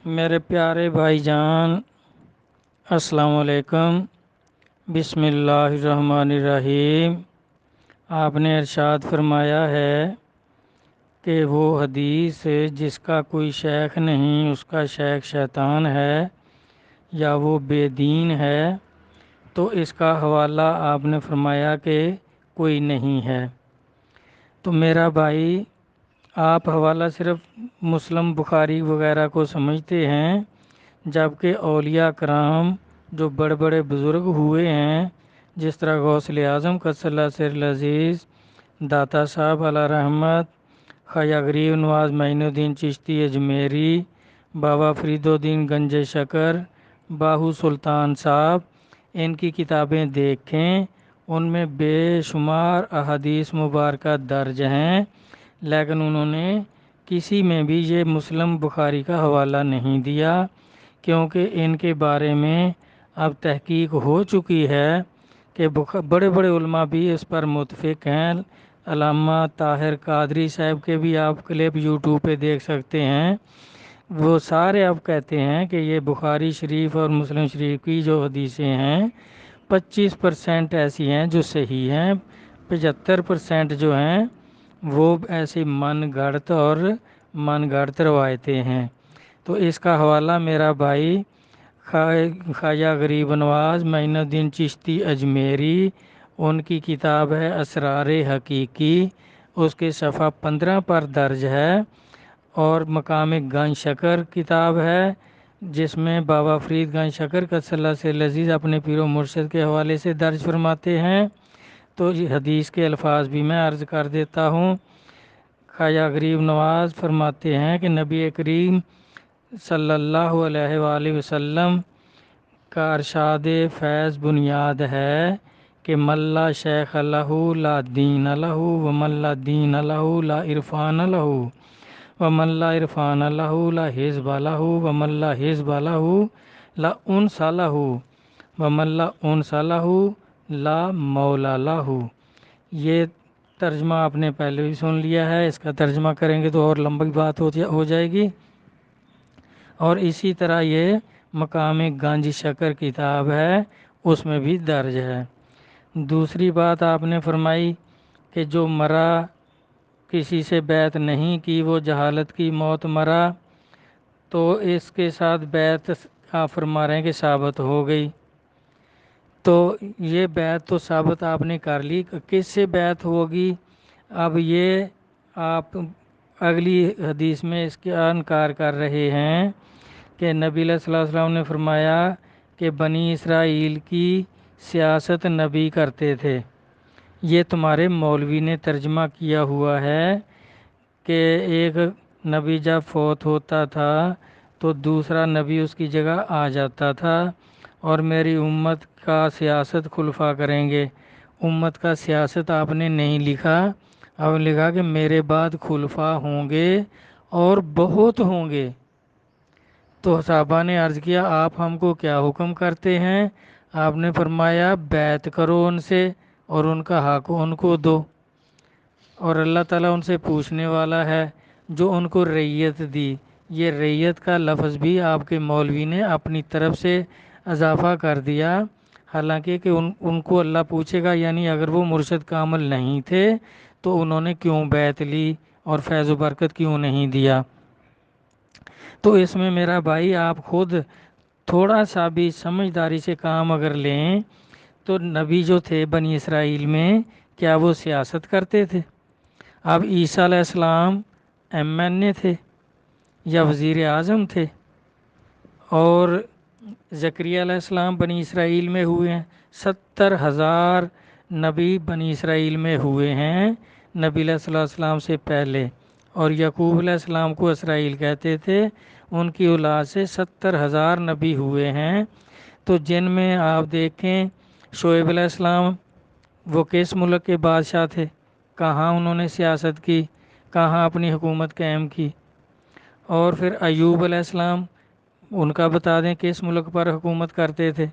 میرے پیارے بھائی جان، السلام علیکم۔ بسم اللہ الرحمن الرحیم۔ آپ نے ارشاد فرمایا ہے کہ وہ حدیث جس کا کوئی شیخ نہیں اس کا شیخ شیطان ہے یا وہ بے دین ہے، تو اس کا حوالہ آپ نے فرمایا کہ کوئی نہیں ہے۔ تو میرا بھائی، آپ حوالہ صرف مسلم بخاری وغیرہ کو سمجھتے ہیں، جبکہ اولیاء کرام جو بڑے بڑے بزرگ ہوئے ہیں، جس طرح غوث اعظم قدس اللہ سر العزیز، داتا صاحب علیہ رحمت، خواجہ غریب نواز معین الدین چشتی اجمیری، بابا فرید الدین گنج شکر، باہو سلطان صاحب، ان کی کتابیں دیکھیں، ان میں بے شمار احادیث مبارکہ درج ہیں، لیکن انہوں نے کسی میں بھی یہ مسلم بخاری کا حوالہ نہیں دیا، کیونکہ ان کے بارے میں اب تحقیق ہو چکی ہے کہ بڑے بڑے علماء بھی اس پر متفق ہیں۔ علامہ طاہر قادری صاحب کے بھی آپ کلپ یوٹیوب پہ دیکھ سکتے ہیں، وہ سارے اب کہتے ہیں کہ یہ بخاری شریف اور مسلم شریف کی جو حدیثیں ہیں 25% ایسی ہیں جو صحیح ہیں، 75% جو ہیں وہ ایسی من گھڑت روایتیں ہیں۔ تو اس کا حوالہ میرا بھائی خواجہ غریب نواز معین الدین چشتی اجمیری، ان کی کتاب ہے اسرار حقیقی، اس کے صفحہ 15 پر درج ہے، اور مقام گنج شکر کتاب ہے جس میں بابا فرید گنج شکر قدس اللہ سے لذیذ اپنے پیر و مرشد کے حوالے سے درج فرماتے ہیں۔ تو یہ حدیث کے الفاظ بھی میں عرض کر دیتا ہوں۔ خواجہ غریب نواز فرماتے ہیں کہ نبی کریم صلی اللہ علیہ وآلہ وسلم کا ارشاد فیض بنیاد ہے کہ من لا شیخ لہ لا دین لہ ومن لا دین لہ لا عرفان لہ ومن لا عرفان لہ لا حزب لہ ومن لا حزب لہ لا انس لہ ومن لا انس لہ لا مولا لہ۔ یہ ترجمہ آپ نے پہلے بھی سن لیا ہے، اس کا ترجمہ کریں گے تو اور لمبی بات ہو جائے گی۔ اور اسی طرح یہ مقام گنج شکر کتاب ہے، اس میں بھی درج ہے۔ دوسری بات آپ نے فرمائی کہ جو مرا، کسی سے بیعت نہیں کی، وہ جہالت کی موت مرا، تو اس کے ساتھ بیعت آپ فرما رہے ہیں کہ ثابت ہو گئی۔ تو یہ بیعت تو ثابت آپ نے کر لی، کس سے بیعت ہوگی؟ اب یہ آپ اگلی حدیث میں اس کا انکار کر رہے ہیں کہ نبی صلی اللہ علیہ وسلم نے فرمایا کہ بنی اسرائیل کی سیاست نبی کرتے تھے۔ یہ تمہارے مولوی نے ترجمہ کیا ہوا ہے کہ ایک نبی جب فوت ہوتا تھا تو دوسرا نبی اس کی جگہ آ جاتا تھا، اور میری امت کا سیاست خلفاء کریں گے۔ امت کا سیاست آپ نے نہیں لکھا، اب لکھا کہ میرے بعد خلفاء ہوں گے اور بہت ہوں گے۔ تو صحابہ نے عرض کیا آپ ہم کو کیا حکم کرتے ہیں؟ آپ نے فرمایا بیعت کرو ان سے اور ان کا حق ان کو دو، اور اللہ تعالیٰ ان سے پوچھنے والا ہے جو ان کو رعیت دی۔ یہ رعیت کا لفظ بھی آپ کے مولوی نے اپنی طرف سے اضافہ کر دیا، حالانکہ کہ ان کو اللہ پوچھے گا، یعنی اگر وہ مرشد کامل نہیں تھے تو انہوں نے کیوں بیعت لی اور فیض و برکت کیوں نہیں دیا؟ تو اس میں میرا بھائی آپ خود تھوڑا سا بھی سمجھداری سے کام اگر لیں تو نبی جو تھے بنی اسرائیل میں، کیا وہ سیاست کرتے تھے؟ اب عیسیٰ علیہ السلام MNA تھے یا وزیر اعظم تھے؟ اور زکریا علیہ السلام بنی اسرائیل میں ہوئے ہیں، 70,000 نبی بنی اسرائیل میں ہوئے ہیں نبی صلی اللہ علیہ وسلم سے پہلے، اور یعقوب علیہ السلام کو اسرائیل کہتے تھے، ان کی اولاد سے 70,000 نبی ہوئے ہیں۔ تو جن میں آپ دیکھیں شعیب علیہ السلام، وہ کس ملک کے بادشاہ تھے؟ کہاں انہوں نے سیاست کی، کہاں اپنی حکومت قائم کی؟ اور پھر ایوب علیہ السلام، ان کا بتا دیں کس ملک پر حکومت کرتے تھے؟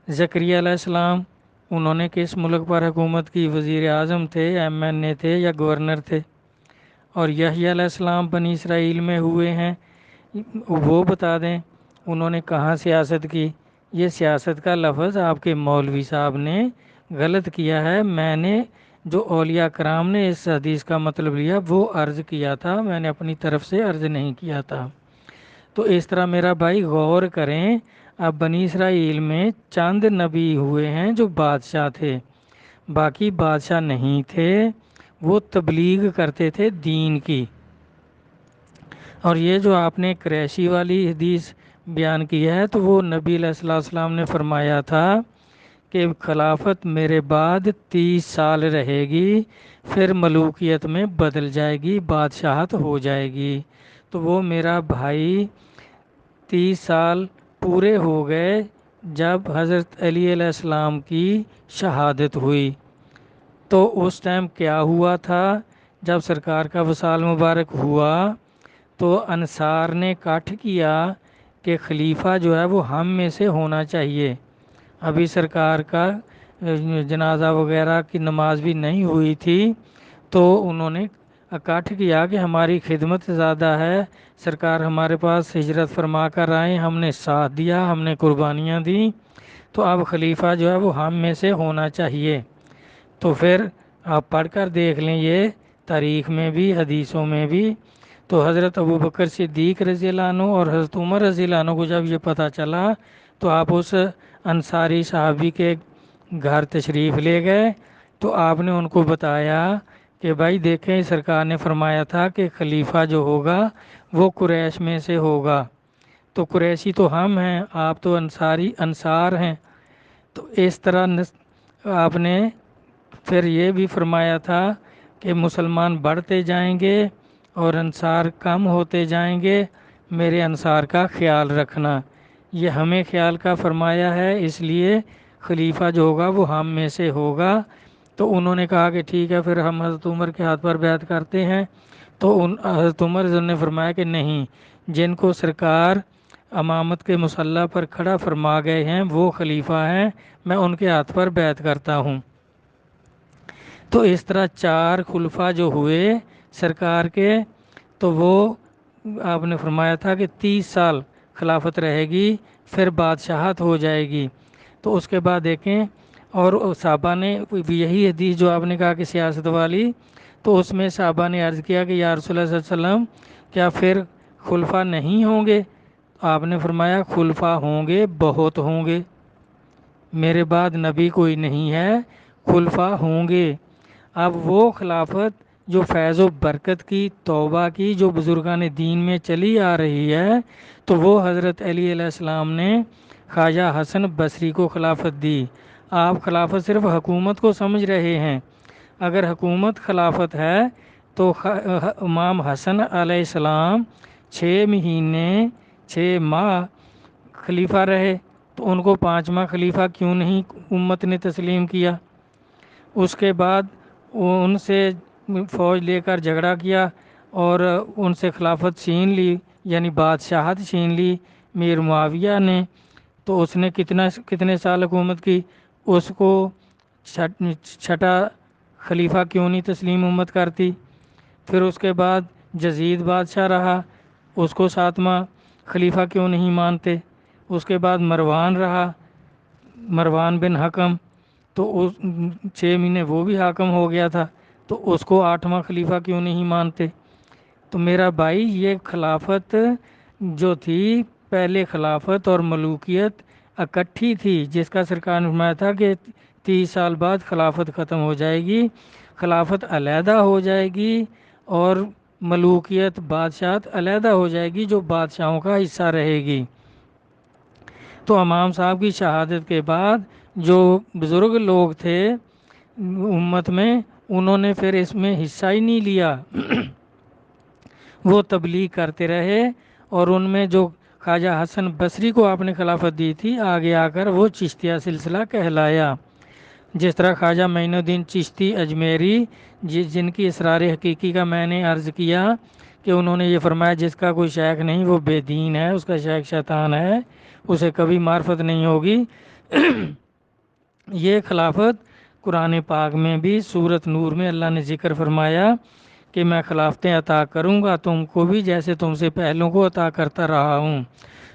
زکریا علیہ السلام، انہوں نے کس ملک پر حکومت کی؟ وزیر اعظم تھے، MNA تھے یا گورنر تھے؟ اور یحییٰ علیہ السلام بنی اسرائیل میں ہوئے ہیں، وہ بتا دیں انہوں نے کہاں سیاست کی۔ یہ سیاست کا لفظ آپ کے مولوی صاحب نے غلط کیا ہے، میں نے جو اولیاء کرام نے اس حدیث کا مطلب لیا وہ عرض کیا تھا، میں نے اپنی طرف سے عرض نہیں کیا تھا۔ تو اس طرح میرا بھائی غور کریں، اب بنی اسرائیل میں چند نبی ہوئے ہیں جو بادشاہ تھے، باقی بادشاہ نہیں تھے، وہ تبلیغ کرتے تھے دین کی۔ اور یہ جو آپ نے قریشی والی حدیث بیان کی ہے تو وہ نبی علیہ السلام نے فرمایا تھا کہ خلافت میرے بعد 30 سال رہے گی، پھر ملوکیت میں بدل جائے گی، بادشاہت ہو جائے گی۔ تو وہ میرا بھائی 30 سال پورے ہو گئے جب حضرت علی علیہ السلام کی شہادت ہوئی۔ تو اس ٹائم کیا ہوا تھا؟ جب سرکار کا وصال مبارک ہوا تو انصار نے کٹھ کیا کہ خلیفہ جو ہے وہ ہم میں سے ہونا چاہیے۔ ابھی سرکار کا جنازہ وغیرہ کی نماز بھی نہیں ہوئی تھی، تو انہوں نے اکٹھ کیا کہ ہماری خدمت زیادہ ہے، سرکار ہمارے پاس ہجرت فرما کر آئے، ہم نے ساتھ دیا، ہم نے قربانیاں دیں، تو اب خلیفہ جو ہے وہ ہم میں سے ہونا چاہیے۔ تو پھر آپ پڑھ کر دیکھ لیں، یہ تاریخ میں بھی حدیثوں میں بھی۔ تو حضرت ابوبکر صدیق رضی اللہ عنہ اور حضرت عمر رضی اللہ عنہ کو جب یہ پتہ چلا تو آپ اس انصاری صحابی کے گھر تشریف لے گئے، تو آپ نے ان کو بتایا کہ بھائی دیکھیں سرکار نے فرمایا تھا کہ خلیفہ جو ہوگا وہ قریش میں سے ہوگا، تو قریشی تو ہم ہیں، آپ تو انصار ہیں۔ تو اس طرح آپ نے پھر یہ بھی فرمایا تھا کہ مسلمان بڑھتے جائیں گے اور انصار کم ہوتے جائیں گے، میرے انصار کا خیال رکھنا۔ یہ ہمیں خیال کا فرمایا ہے، اس لیے خلیفہ جو ہوگا وہ ہم میں سے ہوگا۔ تو انہوں نے کہا کہ ٹھیک ہے، پھر ہم حضرت عمر کے ہاتھ پر بیعت کرتے ہیں۔ تو حضرت عمر نے فرمایا کہ نہیں، جن کو سرکار امامت کے مصلی پر کھڑا فرما گئے ہیں وہ خلیفہ ہیں، میں ان کے ہاتھ پر بیعت کرتا ہوں۔ تو اس طرح 4 خلفاء جو ہوئے سرکار کے، تو وہ آپ نے فرمایا تھا کہ 30 سال خلافت رہے گی، پھر بادشاہت ہو جائے گی۔ تو اس کے بعد دیکھیں، اور صحابہ نے یہی حدیث جو آپ نے کہا کہ سیاست والی، تو اس میں صحابہ نے عرض کیا کہ یا رسول اللہ صلی اللہ علیہ وسلم کیا پھر خلفاء نہیں ہوں گے؟ آپ نے فرمایا خلفاء ہوں گے، بہت ہوں گے، میرے بعد نبی کوئی نہیں ہے، خلفاء ہوں گے۔ اب وہ خلافت جو فیض و برکت کی، توبہ کی، جو بزرگان دین میں چلی آ رہی ہے، تو وہ حضرت علی علیہ السلام نے خواجہ حسن بصری کو خلافت دی۔ آپ خلافت صرف حکومت کو سمجھ رہے ہیں، اگر حکومت خلافت ہے تو امام حسن علیہ السلام 6 مہینے 6 ماہ خلیفہ رہے، تو ان کو 5واں خلیفہ کیوں نہیں امت نے تسلیم کیا؟ اس کے بعد ان سے فوج لے کر جھگڑا کیا اور ان سے خلافت چھین لی، یعنی بادشاہت چھین لی میر معاویہ نے۔ تو اس نے کتنے سال حکومت کی، اس کو چھٹا خلیفہ کیوں نہیں تسلیم امت کرتی؟ پھر اس کے بعد یزید بادشاہ رہا، اس کو 7واں خلیفہ کیوں نہیں مانتے؟ اس کے بعد مروان رہا، مروان بن حکم، تو 6 مہینے وہ بھی حاکم ہو گیا تھا، تو اس کو 8واں خلیفہ کیوں نہیں مانتے؟ تو میرا بھائی یہ خلافت جو تھی، پہلے خلافت اور ملوکیت اکٹھی تھی، جس کا سرکار نے فرمایا تھا کہ 30 سال بعد خلافت ختم ہو جائے گی، خلافت علیحدہ ہو جائے گی اور ملوکیت بادشاہت علیحدہ ہو جائے گی جو بادشاہوں کا حصہ رہے گی۔ تو امام صاحب کی شہادت کے بعد جو بزرگ لوگ تھے امت میں، انہوں نے پھر اس میں حصہ ہی نہیں لیا، وہ تبلیغ کرتے رہے، اور ان میں جو خواجہ حسن بصری کو آپ نے خلافت دی تھی، آگے آ کر وہ چشتیہ سلسلہ کہلایا۔ جس طرح خواجہ معین الدین چشتی اجمیری، جن کی اسرار حقیقی کا میں نے عرض کیا کہ انہوں نے یہ فرمایا جس کا کوئی شیخ نہیں وہ بے دین ہے، اس کا شیخ شیطان ہے، اسے کبھی معرفت نہیں ہوگی۔ یہ خلافت قرآن پاک میں بھی سورۃ نور میں اللہ نے ذکر فرمایا کہ میں خلافتیں عطا کروں گا تم کو بھی جیسے تم سے پہلوں کو عطا کرتا رہا ہوں۔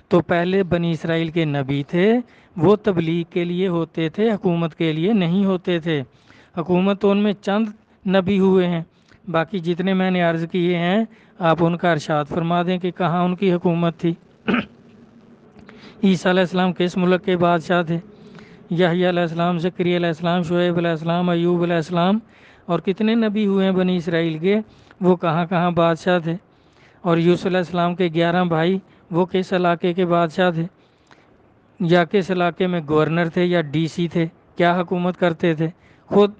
تو پہلے بنی اسرائیل کے نبی تھے، وہ تبلیغ کے لیے ہوتے تھے، حکومت کے لیے نہیں ہوتے تھے۔ حکومت تو ان میں چند نبی ہوئے ہیں، باقی جتنے میں نے عرض کیے ہیں آپ ان کا ارشاد فرما دیں کہ کہاں ان کی حکومت تھی۔ عیسیٰ علیہ السلام کس ملک کے بادشاہ تھے؟ یحییٰ علیہ السلام، زکریا علیہ السلام، شعیب علیہ السلام، ایوب علیہ السلام، اور کتنے نبی ہوئے ہیں بنی اسرائیل کے، وہ کہاں کہاں بادشاہ تھے؟ اور یوسف علیہ السلام کے 11 بھائی، وہ کس علاقے کے بادشاہ تھے؟ یا کس علاقے میں گورنر تھے یا ڈی سی تھے؟ کیا حکومت کرتے تھے؟ خود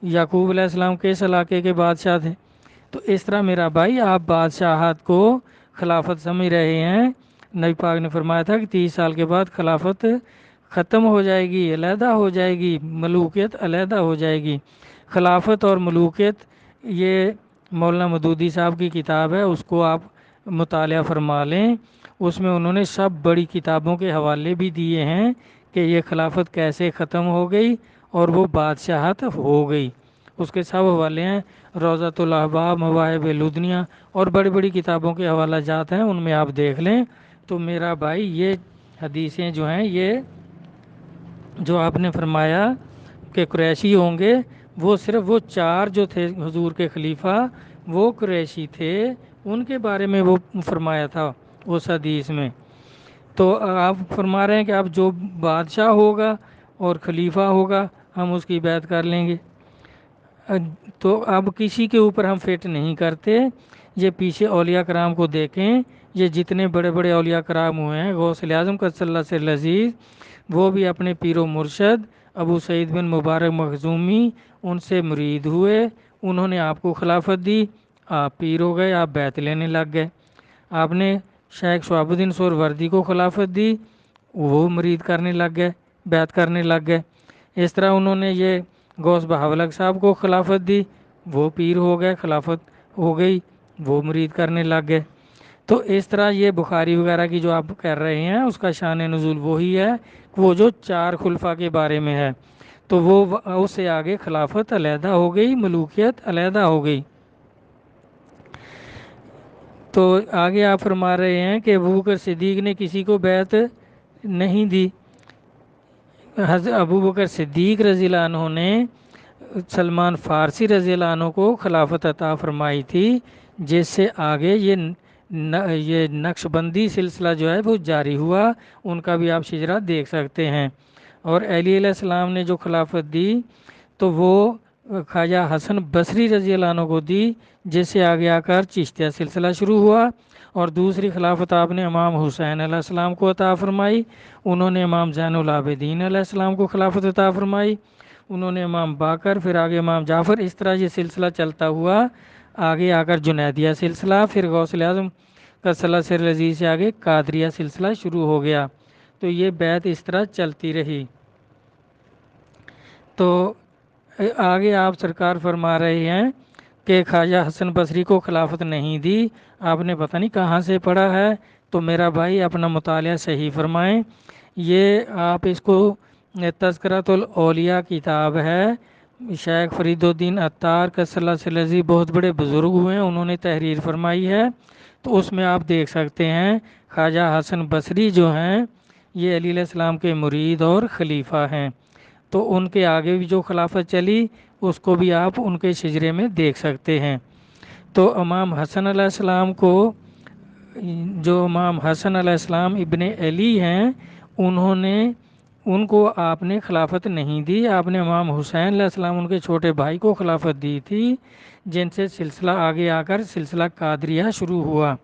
یعقوب علیہ السلام کس علاقے کے بادشاہ تھے؟ تو اس طرح میرا بھائی آپ بادشاہت کو خلافت سمجھ رہے ہیں۔ نبی پاک نے فرمایا تھا کہ 30 سال کے بعد خلافت ختم ہو جائے گی، علیحدہ ہو جائے گی، ملوکیت علیحدہ ہو جائے گی۔ خلافت اور ملوکیت یہ مولانا مودودی صاحب کی کتاب ہے، اس کو آپ مطالعہ فرما لیں۔ اس میں انہوں نے سب بڑی کتابوں کے حوالے بھی دیے ہیں کہ یہ خلافت کیسے ختم ہو گئی اور وہ بادشاہت ہو گئی، اس کے سب حوالے ہیں۔ روضۃ الاحباب، مواہب لدنیہ اور بڑی بڑی کتابوں کے حوالہ جات ہیں، ان میں آپ دیکھ لیں۔ تو میرا بھائی یہ حدیثیں جو ہیں، یہ جو آپ نے فرمایا کہ قریشی ہوں گے، وہ صرف وہ 4 جو تھے حضور کے خلیفہ وہ قریشی تھے، ان کے بارے میں وہ فرمایا تھا اس حدیث میں۔ تو آپ فرما رہے ہیں کہ اب جو بادشاہ ہوگا اور خلیفہ ہوگا ہم اس کی بیعت کر لیں گے۔ تو اب کسی کے اوپر ہم فٹ نہیں کرتے۔ یہ پیچھے اولیاء کرام کو دیکھیں، یہ جتنے بڑے بڑے اولیاء کرام ہوئے ہیں، غوث اعظم قدس اللہ سر العزیز، وہ بھی اپنے پیر و مرشد ابو سعید بن مبارک مخزومی ان سے مرید ہوئے، انہوں نے آپ کو خلافت دی، آپ پیر ہو گئے، آپ بیعت لینے لگ گئے۔ آپ نے شیخ شہاب الدین سہروردی کو خلافت دی، وہ مرید کرنے لگ گئے، بیعت کرنے لگ گئے۔ اس طرح انہوں نے یہ غوث بہاولگ صاحب کو خلافت دی، وہ پیر ہو گئے، خلافت ہو گئی، وہ مرید کرنے لگ گئے۔ تو اس طرح یہ بخاری وغیرہ کی جو آپ کر رہے ہیں اس کا شان نزول وہی ہے، وہ جو 4 خلفاء کے بارے میں ہے، تو وہ اس سے آگے خلافت علیحدہ ہو گئی، ملوکیت علیحدہ ہو گئی۔ تو آگے آپ فرما رہے ہیں کہ ابوبکر صدیق نے کسی کو بیعت نہیں دی۔ حضرت ابوبکر صدیق رضی اللہ عنہ نے سلمان فارسی رضی اللہ عنہ کو خلافت عطا فرمائی تھی، جس سے آگے یہ نقش بندی سلسلہ جو ہے وہ جاری ہوا، ان کا بھی آپ شجرہ دیکھ سکتے ہیں۔ اور علی علیہ السلام نے جو خلافت دی تو وہ خواجہ حسن بصری رضی اللہ عنہ کو دی، جس سے آگے آ کر چشتیہ سلسلہ شروع ہوا۔ اور دوسری خلافت آپ نے امام حسین علیہ السلام کو عطا فرمائی، انہوں نے امام زین العابدین علیہ السلام کو خلافت عطا فرمائی، انہوں نے امام باقر، پھر آگے امام جعفر، اس طرح یہ سلسلہ چلتا ہوا، آگے آ کر جنیدیہ سلسلہ، پھر غوث اعظم قدس اللہ سر العزیز سے آگے قادریہ سلسلہ شروع ہو گیا۔ تو یہ بیعت اس طرح چلتی رہی۔ تو آگے آپ سرکار فرما رہے ہیں کہ خواجہ حسن بصری کو خلافت نہیں دی، آپ نے پتہ نہیں کہاں سے پڑھا ہے، تو میرا بھائی اپنا مطالعہ صحیح فرمائیں۔ یہ آپ اس کو تذکرۃ الاولیاء کتاب ہے، شیخ فرید الدین عطار قدس اللہ سر العزیز بہت بڑے بزرگ ہوئے ہیں، انہوں نے تحریر فرمائی ہے، تو اس میں آپ دیکھ سکتے ہیں خواجہ حسن بصری جو ہیں یہ علی علیہ السلام کے مرید اور خلیفہ ہیں۔ تو ان کے آگے بھی جو خلافت چلی اس کو بھی آپ ان کے شجرے میں دیکھ سکتے ہیں۔ تو امام حسن علیہ السلام کو، جو امام حسن علیہ السلام ابن علی ہیں، ان کو آپ نے خلافت نہیں دی، آپ نے امام حسین علیہ السلام ان کے چھوٹے بھائی کو خلافت دی تھی، جن سے سلسلہ آگے آ کر سلسلہ قادریہ شروع ہوا۔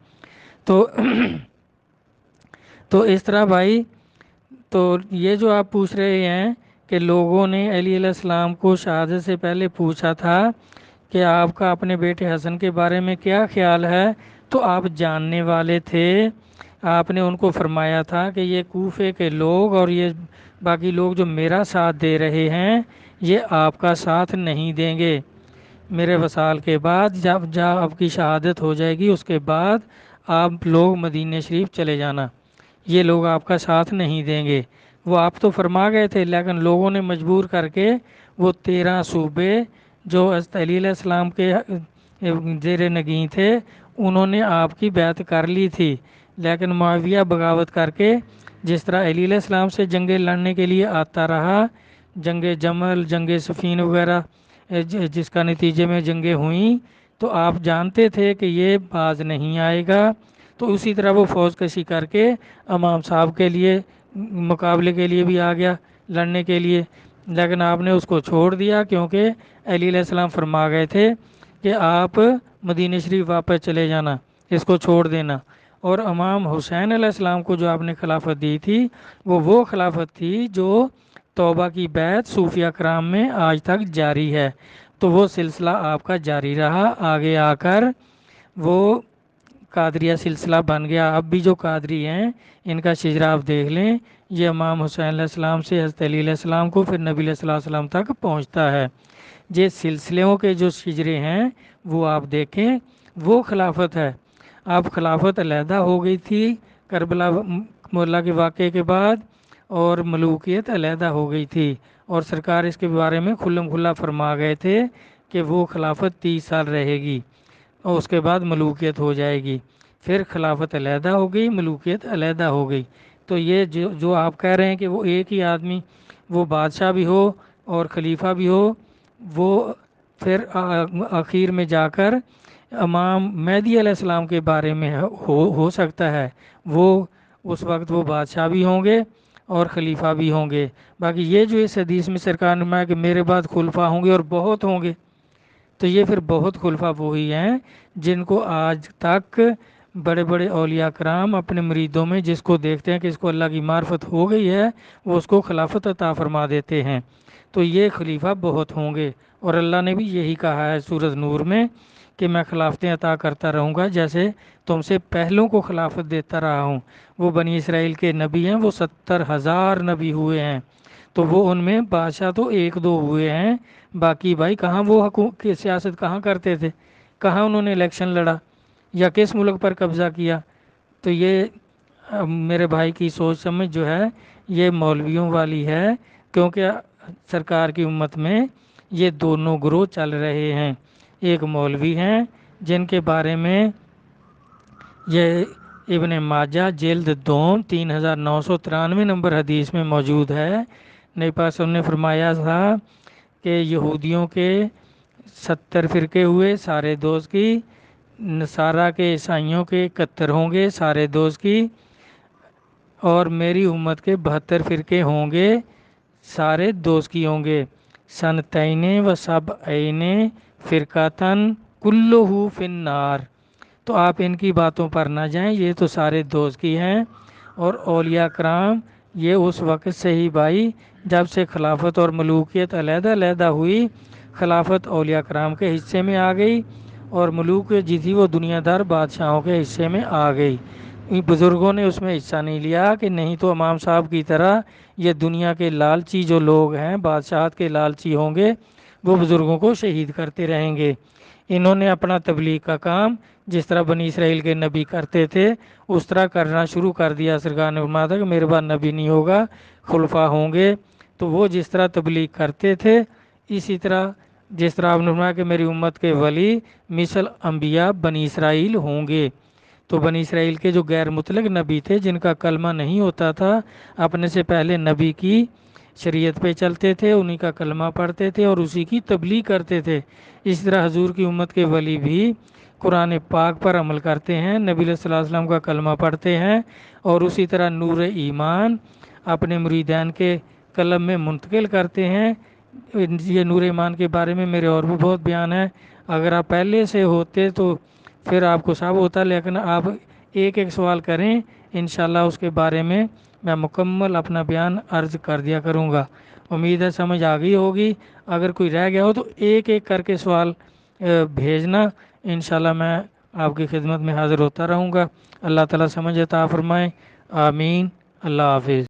تو اس طرح بھائی، تو یہ جو آپ پوچھ رہے ہیں کہ لوگوں نے علی علیہ السلام کو شہادت سے پہلے پوچھا تھا کہ آپ کا اپنے بیٹے حسن کے بارے میں کیا خیال ہے، تو آپ جاننے والے تھے، آپ نے ان کو فرمایا تھا کہ یہ کوفے کے لوگ اور یہ باقی لوگ جو میرا ساتھ دے رہے ہیں یہ آپ کا ساتھ نہیں دیں گے، میرے وصال کے بعد جب آپ کی شہادت ہو جائے گی اس کے بعد آپ لوگ مدینہ شریف چلے جانا، یہ لوگ آپ کا ساتھ نہیں دیں گے۔ وہ آپ تو فرما گئے تھے، لیکن لوگوں نے مجبور کر کے وہ 13 صوبے جو حضرت علی علیہ السلام کے زیر نگین تھے، انہوں نے آپ کی بیعت کر لی تھی، لیکن معاویہ بغاوت کر کے جس طرح علی علیہ السلام سے جنگیں لڑنے کے لیے آتا رہا، جنگ جمل، جنگ صفین وغیرہ، جس کا نتیجے میں جنگیں ہوئیں، تو آپ جانتے تھے کہ یہ باز نہیں آئے گا، تو اسی طرح وہ فوج کشی کر کے امام صاحب کے لیے مقابلے کے لیے بھی آ گیا، لڑنے کے لیے، لیکن آپ نے اس کو چھوڑ دیا، کیونکہ علی علیہ السلام فرما گئے تھے کہ آپ مدینہ شریف واپس چلے جانا، اس کو چھوڑ دینا۔ اور امام حسین علیہ السلام کو جو آپ نے خلافت دی تھی، وہ خلافت تھی جو توبہ کی بیعت صوفیہ کرام میں آج تک جاری ہے، تو وہ سلسلہ آپ کا جاری رہا، آگے آ کر وہ قادریہ سلسلہ بن گیا۔ اب بھی جو قادری ہیں ان کا شجرہ آپ دیکھ لیں، یہ امام حسین علیہ السلام سے حضرت علی علیہ السلام کو پھر نبی علیہ السلام تک پہنچتا ہے۔ یہ سلسلوں کے جو شجرے ہیں وہ آپ دیکھیں، وہ خلافت ہے۔ اب خلافت علیحدہ ہو گئی تھی کربلا مولا کے واقعے کے بعد، اور ملوکیت علیحدہ ہو گئی تھی، اور سرکار اس کے بارے میں کھلم کھلا فرما گئے تھے کہ وہ خلافت 30 سال رہے گی اور اس کے بعد ملوکیت ہو جائے گی۔ پھر خلافت علیحدہ ہو گئی، ملوکیت علیحدہ ہو گئی۔ تو یہ جو آپ کہہ رہے ہیں کہ وہ ایک ہی آدمی، وہ بادشاہ بھی ہو اور خلیفہ بھی ہو، وہ پھر آخر میں جا کر امام مہدی علیہ السلام کے بارے میں ہو سکتا ہے، وہ اس وقت وہ بادشاہ بھی ہوں گے اور خلیفہ بھی ہوں گے۔ باقی یہ جو اس حدیث میں سرکار نے فرمایا کہ میرے بعد خلفاء ہوں گے اور بہت ہوں گے، تو یہ پھر بہت خلفاء وہی ہیں جن کو آج تک بڑے بڑے اولیاء کرام اپنے مریدوں میں جس کو دیکھتے ہیں کہ اس کو اللہ کی معرفت ہو گئی ہے، وہ اس کو خلافت عطا فرما دیتے ہیں۔ تو یہ خلیفہ بہت ہوں گے، اور اللہ نے بھی یہی کہا ہے سورۃ نور میں کہ میں خلافتیں عطا کرتا رہوں گا، جیسے تم سے پہلوں کو خلافت دیتا رہا ہوں۔ وہ بنی اسرائیل کے نبی ہیں، وہ 70,000 نبی ہوئے ہیں، تو وہ ان میں بادشاہ تو ایک دو ہوئے ہیں، باقی بھائی کہاں وہ حکومت کی سیاست کہاں کرتے تھے، کہاں انہوں نے الیکشن لڑا یا کس ملک پر قبضہ کیا؟ تو یہ میرے بھائی کی سوچ سمجھ جو ہے یہ مولویوں والی ہے، کیونکہ سرکار کی امت میں یہ دونوں گروہ چل رہے ہیں۔ ایک مولوی ہیں جن کے بارے میں یہ ابن ماجہ جلد دوم 3993 نمبر حدیث میں موجود ہے۔ نبی پاک صلی اللہ علیہ وسلم نے فرمایا تھا کہ یہودیوں کے 70 فرقے ہوئے سارے دوست کی، نصارہ کے عیسائیوں کے 71 ہوں گے سارے دوست کی، اور میری امت کے 72 فرقے ہوں گے سارے دوست کی ہوں گے۔ سنتین و سبعین فرقتن کلہ فی النار۔ تو آپ ان کی باتوں پر نہ جائیں، یہ تو سارے دوست کی ہیں۔ اور اولیاء کرام یہ اس وقت سے ہی بھائی جب سے خلافت اور ملوکیت علیحدہ علیحدہ ہوئی، خلافت اولیاء کرام کے حصے میں آ گئی، اور ملوکیت جی تھی وہ دنیا دار بادشاہوں کے حصے میں آ گئی۔ ان بزرگوں نے اس میں حصہ نہیں لیا کہ نہیں تو امام صاحب کی طرح یہ دنیا کے لالچی جو لوگ ہیں، بادشاہت کے لالچی ہوں گے، وہ بزرگوں کو شہید کرتے رہیں گے۔ انہوں نے اپنا تبلیغ کا کام جس طرح بنی اسرائیل کے نبی کرتے تھے اس طرح کرنا شروع کر دیا۔ سرکار نے فرمایا تھا کہ میرے بعد نبی نہیں ہوگا، خلفاء ہوں گے، تو وہ جس طرح تبلیغ کرتے تھے اسی طرح جس طرح آپ نے فرمایا کہ میری امت کے ولی مثل انبیاء بنی اسرائیل ہوں گے۔ تو بنی اسرائیل کے جو غیر مطلق نبی تھے جن کا کلمہ نہیں ہوتا تھا، اپنے سے پہلے نبی کی شریعت پہ چلتے تھے، انہی کا کلمہ پڑھتے تھے اور اسی کی تبلیغ کرتے تھے۔ اس طرح حضور کی امت کے ولی بھی قرآن پاک پر عمل کرتے ہیں، نبی صلی اللہ علیہ وسلم کا کلمہ پڑھتے ہیں، اور اسی طرح نور ایمان اپنے مریدین کے قلب میں منتقل کرتے ہیں۔ یہ نور ایمان کے بارے میں میرے اور بھی بہت بیان ہے، اگر آپ پہلے سے ہوتے تو پھر آپ کو سب ہوتا، لیکن آپ ایک ایک سوال کریں، انشاءاللہ اس کے بارے میں مکمل اپنا بیان عرض کر دیا کروں گا۔ امید ہے سمجھ آ گئی ہوگی، اگر کوئی رہ گیا ہو تو ایک ایک کر کے سوال بھیجنا، انشاءاللہ میں آپ کی خدمت میں حاضر ہوتا رہوں گا۔ اللہ تعالیٰ سمجھ عطا فرمائے، آمین۔ اللہ حافظ۔